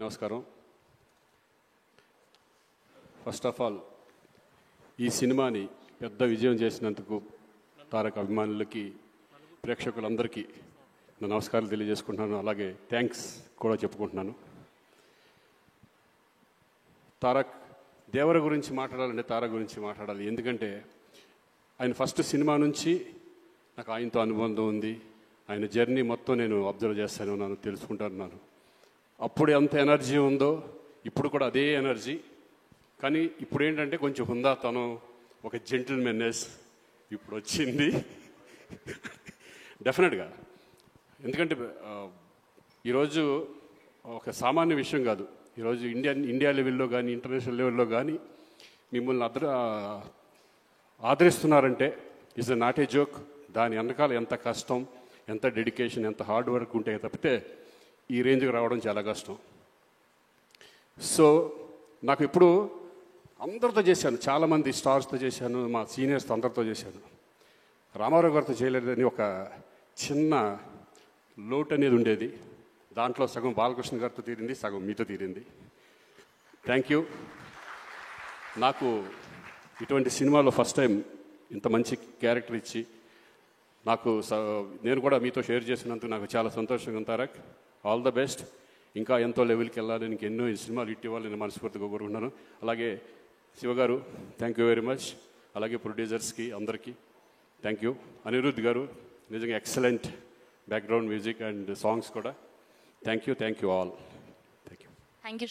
నమస్కారం. First of all ఈ సినిమాని పెద్ద విజయం చేసినందుకు తారక్ అభిమానులకి, ప్రేక్షకులందరికీ నా నమస్కారాలు తెలియజేసుకుంటున్నాను. అలాగే థ్యాంక్స్ కూడా చెప్పుకుంటున్నాను. తారక్ దేవర గురించి మాట్లాడాలంటే తారక్ గురించి మాట్లాడాలి. ఎందుకంటే ఆయన ఫస్ట్ సినిమా నుంచి నాకు ఆయనతో అనుబంధం ఉంది. ఆయన జర్నీ మొత్తం నేను అబ్జర్వ్ చేస్తాను, ఉన్నాను, తెలుసుకుంటున్నాను. అప్పుడు ఎంత ఎనర్జీ ఉందో ఇప్పుడు కూడా అదే ఎనర్జీ. కానీ ఇప్పుడు ఏంటంటే కొంచెం హుందాతనం, ఒక జెంటిల్మెన్నెస్ ఇప్పుడు వచ్చింది డెఫినెట్గా. ఎందుకంటే ఈరోజు ఒక సామాన్య విషయం కాదు. ఈరోజు ఇండియా లెవెల్లో కానీ ఇంటర్నేషనల్ లెవెల్లో కానీ మిమ్మల్ని ఆదరిస్తున్నారంటే ఇస్ నాట్ ఏ జోక్. దాని వెనకాల ఎంత కష్టం, ఎంత డెడికేషన్, ఎంత హార్డ్ వర్క్ ఉంటే తప్పితే ఈ రేంజ్కి రావడం చాలా కష్టం. సో నాకు ఇప్పుడు అందరితో చేశాను, చాలామంది స్టార్స్తో చేశాను, మా సీనియర్స్తో అందరితో చేశాను. రామారావు గారితో చేయలేదని ఒక చిన్న లోటు అనేది ఉండేది. దాంట్లో సగం బాలకృష్ణ గారితో తీరింది, సగం మీతో తీరింది. Thank you. నాకు ఇటువంటి సినిమాలో ఫస్ట్ టైం ఇంత మంచి క్యారెక్టర్ ఇచ్చి నాకు నేను కూడా మీతో షేర్ చేసినందుకు నాకు చాలా సంతోషంగా ఉంది. Tarak, all the best. ఇంకా ఎంతో లెవెల్కి వెళ్ళాలి, నీకు ఎన్నో సినిమాలు హిట్ ఇవ్వాలి నేను మనస్ఫూర్తిగా కోరుకుంటున్నాను. అలాగే శివగారు థ్యాంక్ యూ వెరీ మచ్. అలాగే ప్రొడ్యూసర్స్కి అందరికీ థ్యాంక్ యూ. అనిరుద్ధ్ గారు నిజంగా excellent background music and songs కూడా. Thank you all. Thank you.